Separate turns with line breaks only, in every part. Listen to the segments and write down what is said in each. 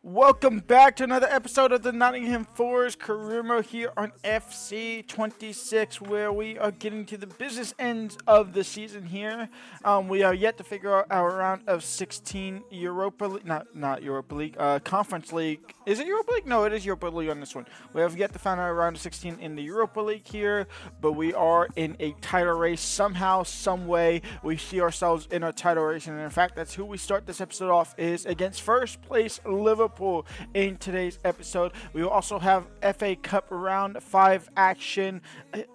Welcome back to another episode of the Nottingham Forest Career Mode here on FC26, where we are getting to the business ends of the season here. We are yet to figure out our round of 16 Europa League, not Europa League, Conference League. Is it Europa League? No, it is Europa League on this one. We have yet to find our round of 16 in the Europa League here, but we are in a title race somehow, some way. We see ourselves in a title race, and in fact, that's who we start this episode off is against first place Liverpool. In today's episode, we will also have FA Cup round 5 action,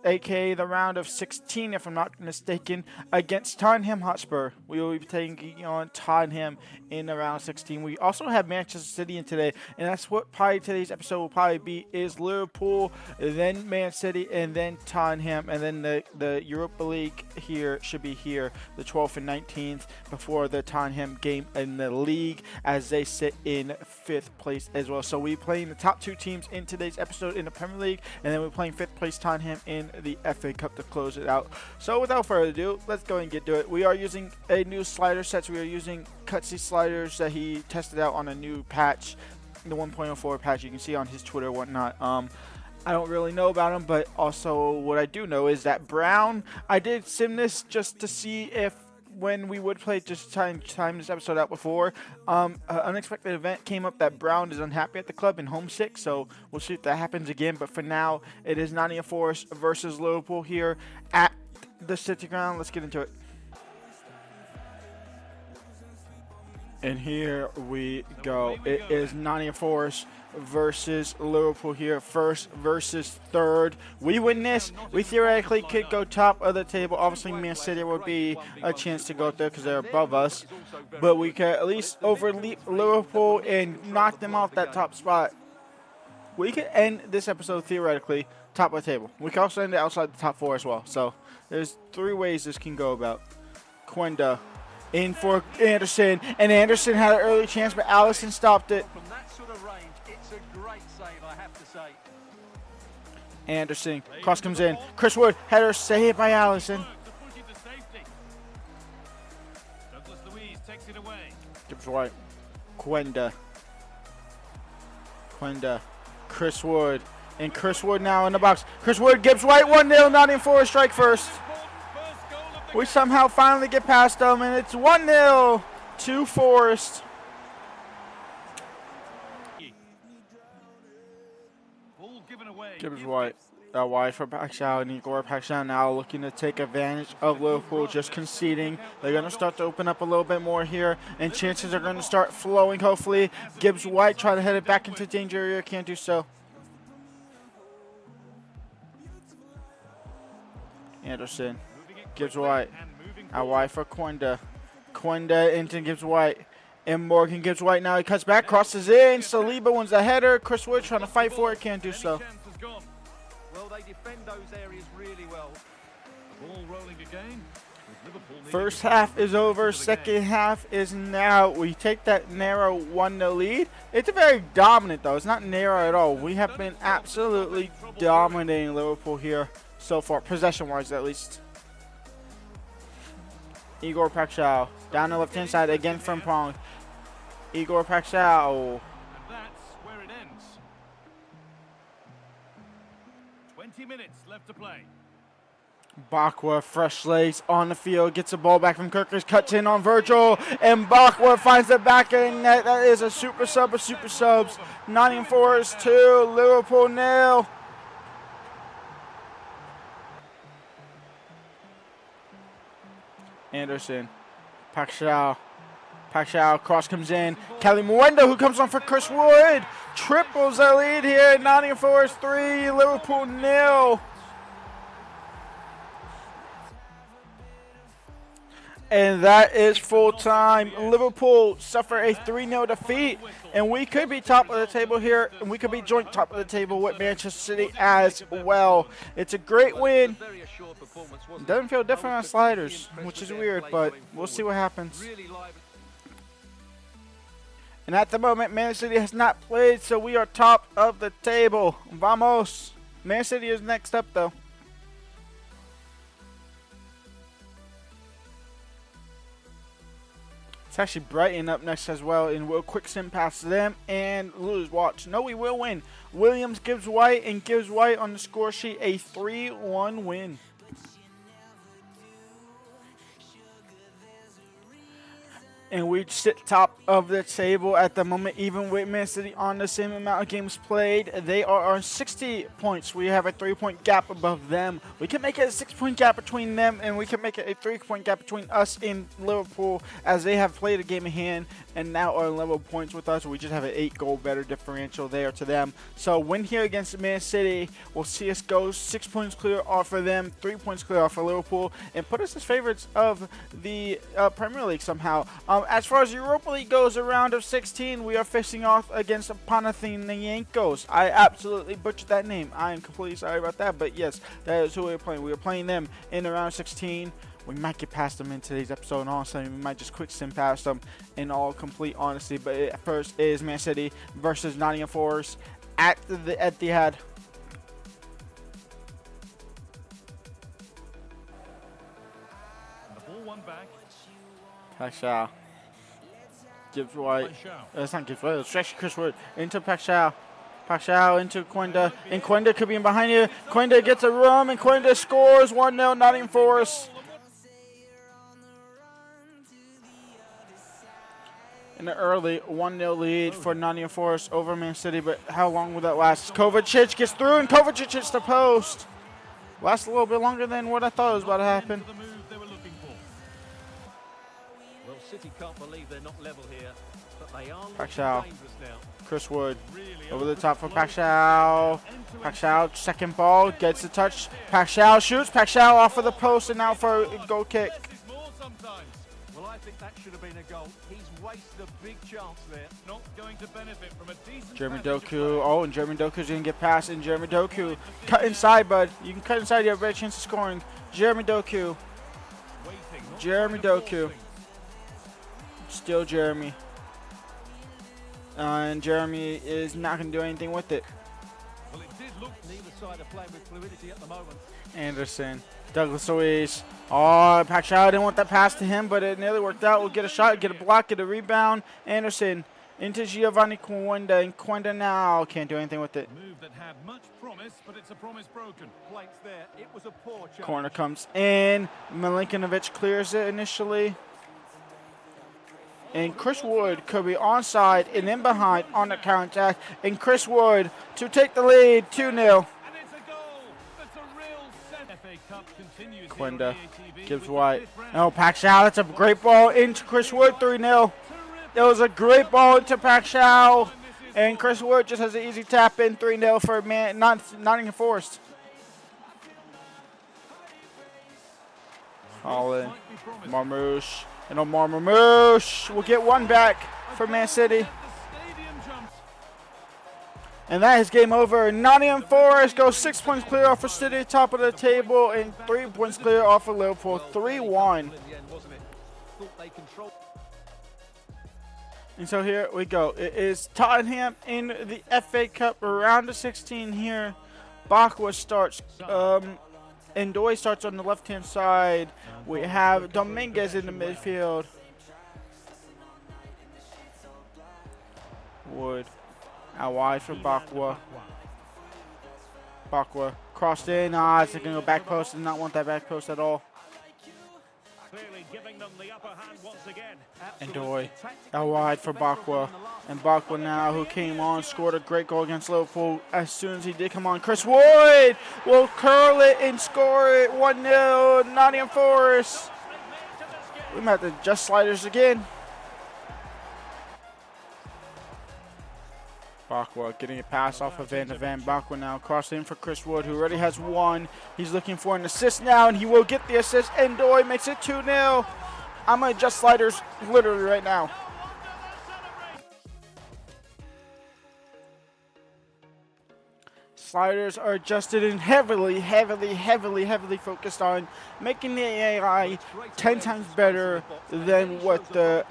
aka the round of 16 if I'm not mistaken, against Tottenham Hotspur. We will be taking on Tottenham in the round 16. We also have Manchester City in today, and that's what probably today's episode will probably be, is Liverpool, then Man City, and then Tottenham, and then the Europa League here should be here the 12th and 19th before the Tottenham game in the league as they sit in 5th place as well. So we're playing the top 2 teams in today's episode in the Premier League, and then we're playing 5th place Tottenham in the FA Cup to close it out. So without further ado, let's go and get to it. We are using a new slider set. So we are using Cutsy sliders that he tested out on a new patch, the 1.04 patch. You can see on his Twitter and whatnot. I don't really know about him, but also what I do know is that Brown, I did sim this just to see if when we would play, just time this episode out before, an unexpected event came up that Brown is unhappy at the club and homesick, so we'll see if that happens again. But for now, it is Nottingham Forest versus Liverpool here at the City Ground. Let's get into it. And here we go. It is Nottingham Forest versus Liverpool here, first versus third. We win this, we theoretically could go top of the table. Obviously, Man City would be a chance to go up there because they're above us, but we could at least overleap Liverpool and knock them off that top spot. We could end this episode theoretically top of the table. We could also end it outside the top 4 as well. So there's 3 ways this can go about. Quenda in for Anderson, and Anderson had an early chance, but Allison stopped it.
From that sort of range, it's a great save, I have to say.
Anderson, cross comes in. Chris Wood, header saved by Allison. Gibbs White, Quenda, Chris Wood, and Chris Wood now in the box. Chris Wood, Gibbs White, 1-0, Nottingham Forest strike first. We somehow finally get past them, and it's 1-0 to Forest. Gibbs White, wide for Paxal, and Igor Paxal now looking to take advantage of Liverpool just conceding. They're going to start to open up a little bit more here, and chances are going to start flowing, hopefully. Gibbs White trying to head it back into danger area, can't do so. Anderson. Gibbs White, out wide for Quenda. Quenda into Gibbs White. And Morgan Gibbs White now. He cuts back, crosses in. Saliba wins the header. Chris Wood trying to fight for it, can't do so.
Well, they defend those areas really well.
Ball rolling again.
First half is over. Second half is now. We take that narrow 1-0 lead. It's a very dominant, though. It's not narrow at all. We have been absolutely dominating Liverpool here so far, possession-wise at least. Igor Paxal down the left-hand side again from Pong. Igor Paxal.
And that's where it ends. 20 minutes left to play.
Bakwa, fresh legs on the field, gets the ball back from Kirkers, cuts in on Virgil, and Bakwa finds the back of the net. That is a super sub of super subs. Nottingham Forest 2, Liverpool 0. Anderson, Paxal, cross comes in. Kelly Mwenda, who comes on for Chris Wood, triples the lead here. Nottingham Forest 3, Liverpool 0. And that is full time. Liverpool suffer a 3-0 defeat, and we could be top of the table here, and we could be joint top of the table with Manchester City as well. It's a great win. It doesn't feel different on sliders, which is weird, but we'll see what happens. And at the moment, Man City has not played, so we are top of the table. Vamos. Man City is next up, though. It's actually Brighton up next as well, and we'll quick sim past them and lose. Watch. No, we will win. Williams gives White, and gives White on the score sheet a 3-1 win. And we sit top of the table at the moment, even with Man City on the same amount of games played. They are on 60 points. We have a 3-point gap above them. We can make it a 6-point gap between them, and we can make it a 3-point gap between us and Liverpool, as they have played a game in hand and now are level points with us. We just have an 8-goal better differential there to them. So win here against Man City will see us go 6 points clear off of them, 3 points clear off of Liverpool, and put us as favorites of the Premier League somehow. As far as Europa League goes, a round of 16, we are facing off against Panathinaikos. I absolutely butchered that name. I am completely sorry about that, but yes, that is who we are playing. We are playing them in the round of 16. We might get past them in today's episode, and honestly, we might just quick sim past them in all complete honesty. But first is Man City versus Nottingham Forest at the Etihad.
The ball won back.
Paschal gives White. That's not gives White. It's actually Chris Wood into Paschal. Paschal into Quenda. And Quenda could be in behind you. Quenda gets a room, and Quenda scores 1-0 Nottingham Forest. In the early 1-0 lead for Nottingham Forest over Man City, but how long will that last? Kovacic gets through, and Kovacic hits the post. Lasts a little bit longer than what I thought was about to happen.
Well, City can't believe they're not level here, but they are
Paschal.
dangerous now.
Chris Wood over the top for Paschal. Paschal, second ball, gets the touch. Paschal shoots. Paschal off of the post, and now for a goal kick.
Well, I think that should have been a goal. He's wasted a big chance there.
Not going to benefit from a decent
Jeremy
passage of
Doku.
play.
Oh, and Jeremy Doku's going to get past, and Jeremy Doku. Cut inside, bud. You can cut inside, you have a better chance of scoring. Jeremy Doku.
Waiting, not
Jeremy
trying to force
Doku.
things.
Still Jeremy. And Jeremy is not going to do anything with it.
Well, it did look neither side are playing with fluidity at the moment.
Anderson. Douglas Luiz. Oh, Paschal didn't want that pass to him, but it nearly worked out. We'll get a shot, get a block, get a rebound. Anderson into Giovanni Quenda, and Quenda now can't do anything with it.
Move that had much promise, but it's a promise broken.
Plates there. It was a poor chance.
Corner comes in. Milinkovic clears it initially. And Chris Wood could be onside and in behind on the counterattack. And Chris Wood to take the lead, 2-0.
And it's a goal. That's a real set. FA Cup continues here on
Quenda
EATV
gives
with
White.
the fifth round.
No, Paschal, that's a great ball into Chris Wood, 3-0. That was a great ball into Paschal. And Chris Wood just has an easy tap in, 3-0 for Nottingham Forest. Holland, Marmouche, and Omar Marmouche will get one back for Man City. And that is game over. Nottingham Forest goes 6 points clear off of City, top of the table, and 3 points clear off of Liverpool, 3-1.
In the end, wasn't it? Thought they controlled.
And so here we go. It is Tottenham in the FA Cup round of 16 here. Bakwa starts. Ndoye starts on the left-hand side. We have Dominguez in the midfield. Wood out wide for Bakwa. Bakwa crossed in. It's going to go back post. Did not want that back post at all.
Clearly giving them the upper hand once again.
Ndoye out wide for Bakwa. And Bakwa now, who came on, scored a great goal against Liverpool as soon as he did come on. Chris Wood will curl it and score it. 1-0 Nottingham Forest. We might have to adjust sliders again. Bakwa getting a pass off of Van de Ven. Bakwa now crossing in for Chris Wood, who already has one. He's looking for an assist now, and he will get the assist. Ndoye makes it 2-0. I'm going to adjust sliders literally right now. Sliders are adjusted and heavily focused on making the AI 10 times better than what the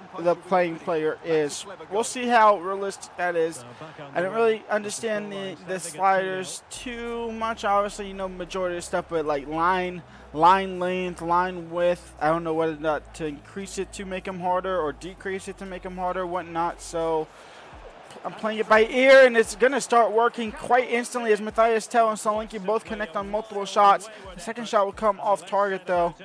playing player is. We'll see how realistic that is. I don't really understand the sliders too much. Obviously, you know, majority of stuff, but like line length, line width, I don't know whether or not to increase it to make them harder or decrease it to make them harder, whatnot. So I'm playing it by ear, and it's going to start working quite instantly as Matthias Tell and Solanke both connect on multiple shots. The second shot will come off target, though.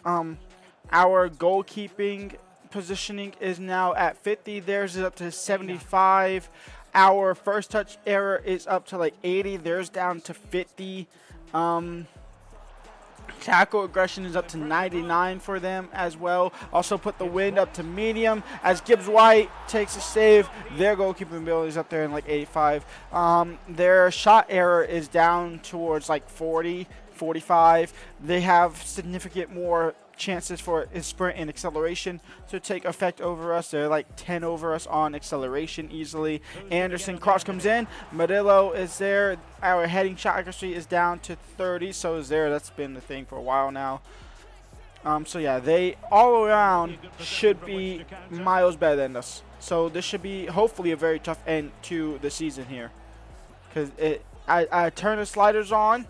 Our goalkeeping positioning is now at 50. Theirs is up to 75. Our first touch error is up to like 80. Theirs down to 50. Tackle aggression is up to 99 for them as well. Also put the wind up to medium as Gibbs White takes a save. Their goalkeeping ability is up there in like 85. Their shot error is down towards like 40, 45. They have significant more chances for sprint and acceleration to take effect over us. They're like 10 over us on acceleration easily. Anderson cross comes in. Murillo is there. Our heading shot accuracy is down to 30. So is there. That's been the thing for a while now. So yeah, they all around should be miles better than us. So this should be hopefully a very tough end to the season here. Because I turned the sliders on,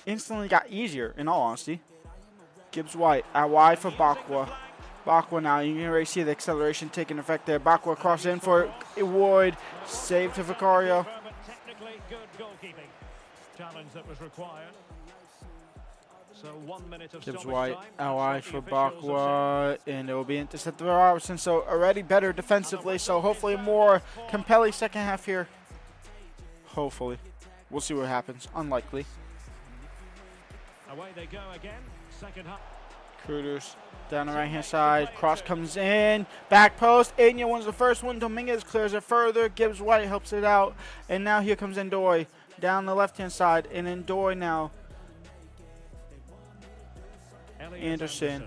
instantly got easier in all honesty. Gibbs White, out wide for Bakwa. Bakwa now, you can already see the acceleration taking effect there. Bakwa cross in for Wood, save to Vicario.
Technically good goalkeeping. Challenge that was required. So 1 minute of
Gibbs
stoppage
White,
time.
out wide
That's
for
what the officials
Bakwa, and it will be intercepted by Robertson. So already better defensively, so hopefully a more compelling second half here. Hopefully. We'll see what happens. Unlikely.
say. Away they go again. Second half.
Cruders down the right-hand side. Cross comes in. Back post. Enya wins the first one. Dominguez clears it further. Gibbs White helps it out. And now here comes Ndoye down the left-hand side. And Ndoye now. Anderson.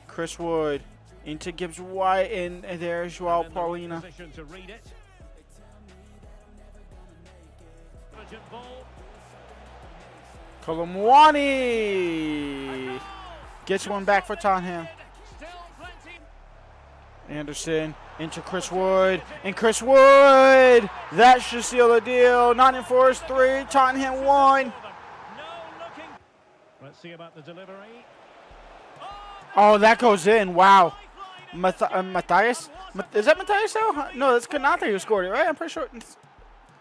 Chris Wood into Gibbs White. And there's Joao Paulina. Kolomwani gets one back for Tottenham. Anderson into Chris Wood, and Chris Wood, that should seal the deal. Nottingham Forest 3, Tottenham 1.
Let's see about the delivery.
Oh, that goes in. Wow. Matthias? Is that Matthias now? No, that's Konate who scored it, right? I'm pretty sure.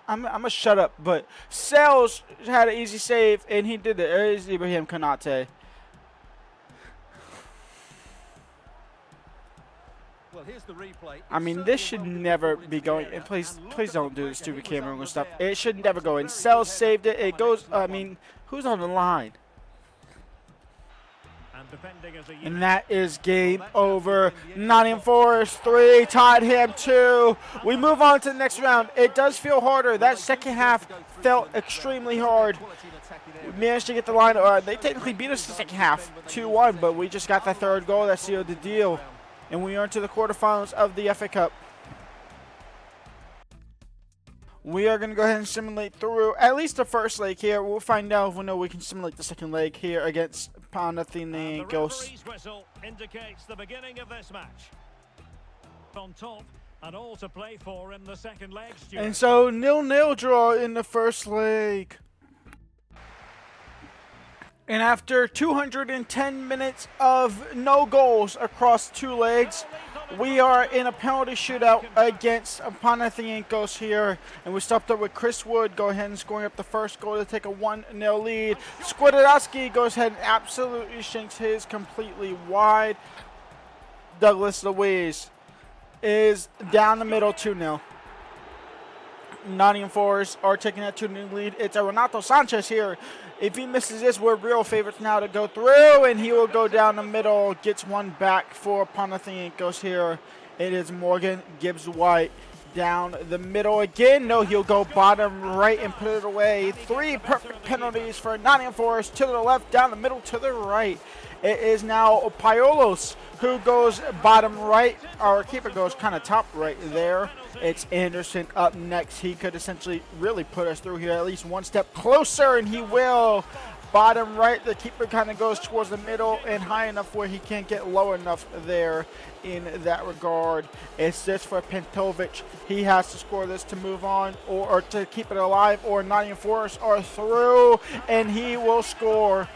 I'm gonna shut up, but Sales had an easy save, and he did it. It is Ibrahim Konate.
Well, here's the replay.
I mean, this should never be going. And please don't do this stupid camera and stuff. It should never go in. Sales saved it. It goes. I mean, who's on the line? And that is game over. Nottingham Forest 3, Tottenham 2. We move on to the next round. It does feel harder. That second half felt extremely hard. We managed to get the line. They technically beat us the second half, 2-1, but we just got that third goal that sealed the deal. And we are into the quarterfinals of the FA Cup. We are going to go ahead and simulate through at least the first leg here. We'll find out if we know we can simulate the second leg here against Panathinaikos.
The whistle indicates the beginning of this match. On top and all to play for in the second leg.
And so 0-0 draw in the first leg. And after 210 minutes of no goals across two legs, we are in a penalty shootout against Panathinaikos here. And we stopped up with Chris Wood go ahead and scoring up the first goal to take a 1-0 lead. Skwidowski goes ahead and absolutely shanks his completely wide. Douglas Luiz is down the middle 2-0. Nottingham Forest are taking that 2-0 lead. It's a Renato Sanchez here. If he misses this, we're real favorites now to go through, and he will go down the middle, gets one back for Panathinaikos here. It is Morgan Gibbs White down the middle again. No, he'll go bottom right and put it away. 3 perfect penalties for Nottingham Forest to the left, down the middle to the right. It is now Paiolos who goes bottom right. Our keeper goes kind of top right there. It's Anderson up next. He could essentially really put us through here at least one step closer, and he will. Bottom right, the keeper kind of goes towards the middle and high enough where he can't get low enough there in that regard. It's just for Pentovic. He has to score this to move on or to keep it alive, or Nottingham Forest are through, and he will score.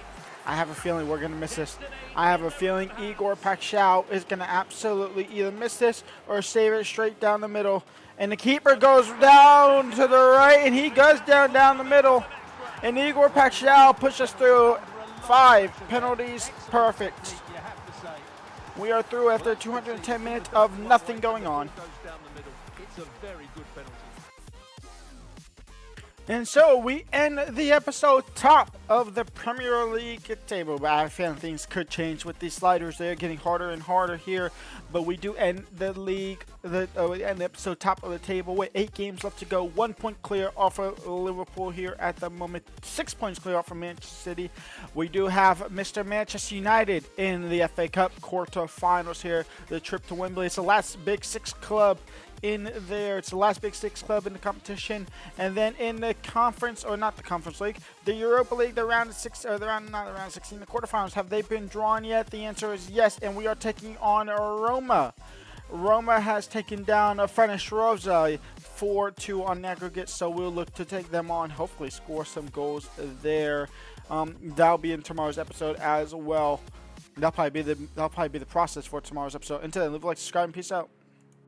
I have a feeling we're going to miss this. I have a feeling Igor Pakshaw is going to absolutely either miss this or save it straight down the middle. And the keeper goes down to the right, and he goes down the middle. And Igor Pakshaw pushes us through. 5 penalties, perfect. We are through after 210 minutes of nothing going on. And so we end the episode top of the Premier League table. But I have a feeling things could change with these sliders. They're getting harder and harder here. But we do end the league, we end the episode top of the table with 8 games left to go. 1 point clear off of Liverpool here at the moment. 6 points clear off of Manchester City. We do have Mr. Manchester United in the FA Cup quarterfinals here. The trip to Wembley. It's the last Big Six club in there. It's the last Big Six club in the competition. And then in the conference, or not the Conference League, the Europa League, the round of 6, or not the round of 16, the quarterfinals, have they been drawn yet? The answer is yes, and we are taking on Roma. Roma has taken down Fenerbahce 4-2 on aggregate, so we'll look to take them on, hopefully score some goals there. That'll be in tomorrow's episode as well. That'll probably be the process for tomorrow's episode. Until then, live, like, subscribe, and peace out.